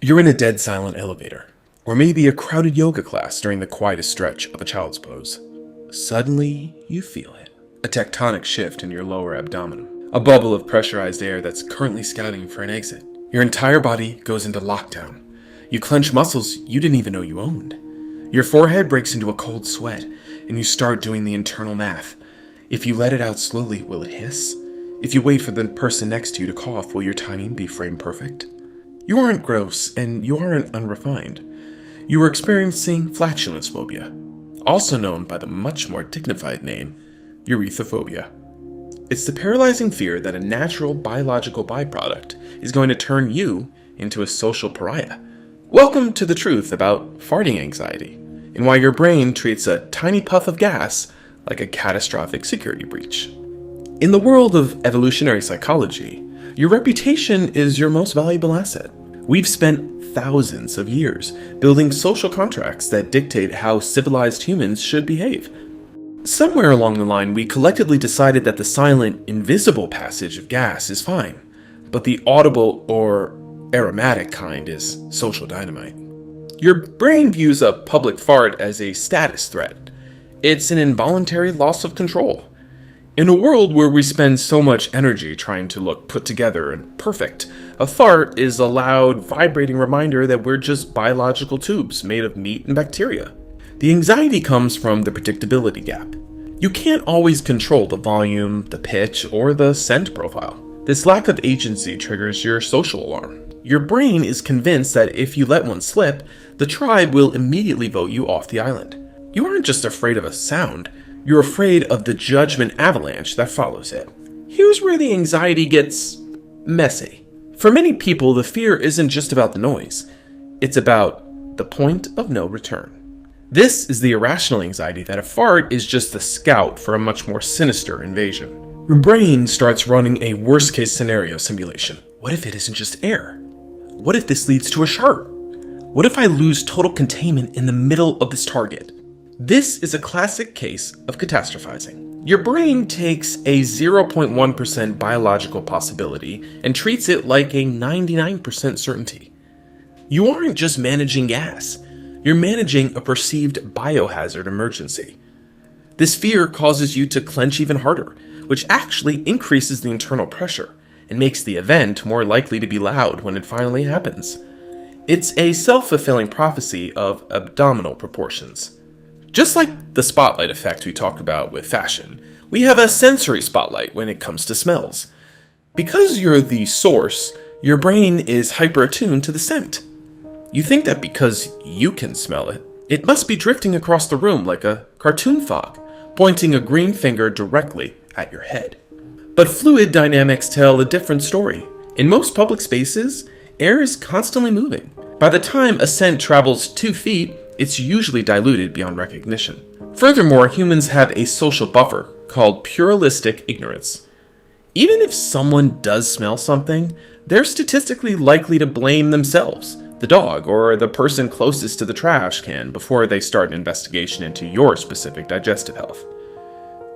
You're in a dead silent elevator, or maybe a crowded yoga class during the quietest stretch of a child's pose. Suddenly, you feel it. A tectonic shift in your lower abdomen. A bubble of pressurized air that's currently scouting for an exit. Your entire body goes into lockdown. You clench muscles you didn't even know you owned. Your forehead breaks into a cold sweat, and you start doing the internal math. If you let it out slowly, will it hiss? If you wait for the person next to you to cough, will your timing be frame perfect? You aren't gross, and you aren't unrefined. You are experiencing flatulence phobia, also known by the much more dignified name, urethrophobia. It's the paralyzing fear that a natural biological byproduct is going to turn you into a social pariah. Welcome to the truth about farting anxiety, and why your brain treats a tiny puff of gas like a catastrophic security breach. In the world of evolutionary psychology, your reputation is your most valuable asset. We've spent thousands of years building social contracts that dictate how civilized humans should behave. Somewhere along the line, we collectively decided that the silent, invisible passage of gas is fine, but the audible or aromatic kind is social dynamite. Your brain views a public fart as a status threat. It's an involuntary loss of control. In a world where we spend so much energy trying to look put together and perfect, a fart is a loud, vibrating reminder that we're just biological tubes made of meat and bacteria. The anxiety comes from the predictability gap. You can't always control the volume, the pitch, or the scent profile. This lack of agency triggers your social alarm. Your brain is convinced that if you let one slip, the tribe will immediately vote you off the island. You aren't just afraid of a sound, you're afraid of the judgment avalanche that follows it. Here's where the anxiety gets messy. For many people, the fear isn't just about the noise. It's about the point of no return. This is the irrational anxiety that a fart is just the scout for a much more sinister invasion. Your brain starts running a worst-case scenario simulation. What if it isn't just air? What if this leads to a shark? What if I lose total containment in the middle of this target? This is a classic case of catastrophizing. Your brain takes a 0.1% biological possibility and treats it like a 99% certainty. You aren't just managing gas, you're managing a perceived biohazard emergency. This fear causes you to clench even harder, which actually increases the internal pressure and makes the event more likely to be loud when it finally happens. It's a self-fulfilling prophecy of abdominal proportions. Just like the spotlight effect we talked about with fashion, we have a sensory spotlight when it comes to smells. Because you're the source, your brain is hyper-attuned to the scent. You think that because you can smell it, it must be drifting across the room like a cartoon fog, pointing a green finger directly at your head. But fluid dynamics tell a different story. In most public spaces, air is constantly moving. By the time a scent travels 2 feet, it's usually diluted beyond recognition. Furthermore, humans have a social buffer called pluralistic ignorance. Even if someone does smell something, they're statistically likely to blame themselves, the dog, or the person closest to the trash can before they start an investigation into your specific digestive health.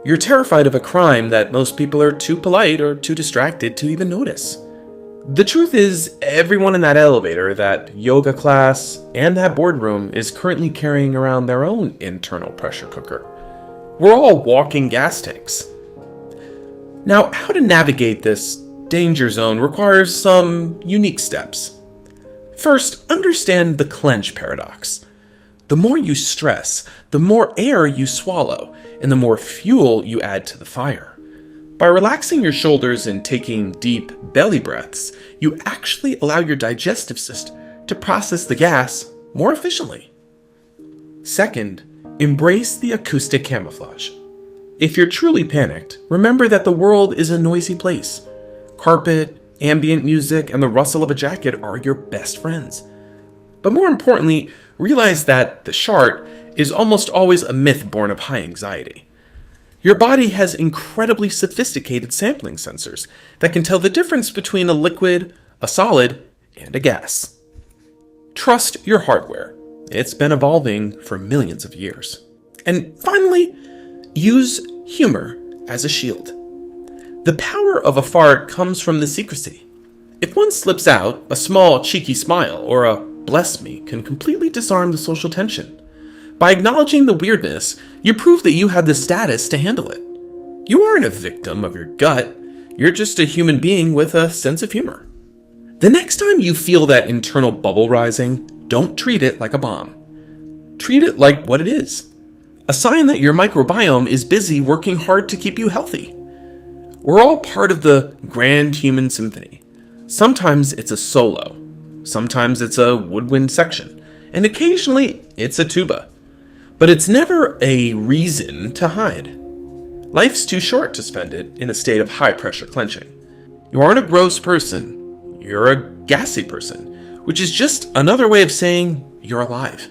You're terrified of a crime that most people are too polite or too distracted to even notice. The truth is, everyone in that elevator, that yoga class, and that boardroom is currently carrying around their own internal pressure cooker. We're all walking gas tanks. Now, how to navigate this danger zone requires some unique steps. First, understand the clench paradox. The more you stress, the more air you swallow, and the more fuel you add to the fire. By relaxing your shoulders and taking deep belly breaths, you actually allow your digestive system to process the gas more efficiently. Second, embrace the acoustic camouflage. If you're truly panicked, remember that the world is a noisy place. Carpet, ambient music, and the rustle of a jacket are your best friends. But more importantly, realize that the shart is almost always a myth born of high anxiety. Your body has incredibly sophisticated sampling sensors that can tell the difference between a liquid, a solid, and a gas. Trust your hardware. It's been evolving for millions of years. And finally, use humor as a shield. The power of a fart comes from the secrecy. If one slips out, a small, cheeky smile or a bless me can completely disarm the social tension. By acknowledging the weirdness, you prove that you have the status to handle it. You aren't a victim of your gut, you're just a human being with a sense of humor. The next time you feel that internal bubble rising, don't treat it like a bomb. Treat it like what it is. A sign that your microbiome is busy working hard to keep you healthy. We're all part of the grand human symphony. Sometimes it's a solo, sometimes it's a woodwind section, and occasionally it's a tuba. But it's never a reason to hide. Life's too short to spend it in a state of high-pressure clenching. You aren't a gross person, you're a gassy person, which is just another way of saying you're alive.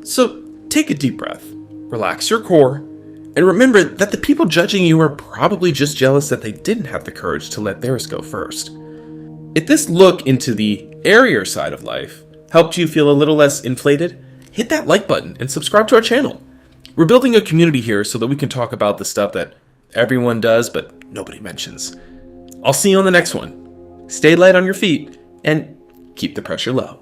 So take a deep breath, relax your core, and remember that the people judging you are probably just jealous that they didn't have the courage to let theirs go first. If this look into the airier side of life helped you feel a little less inflated, hit that like button and subscribe to our channel. We're building a community here so that we can talk about the stuff that everyone does but nobody mentions. I'll see you on the next one. Stay light on your feet and keep the pressure low.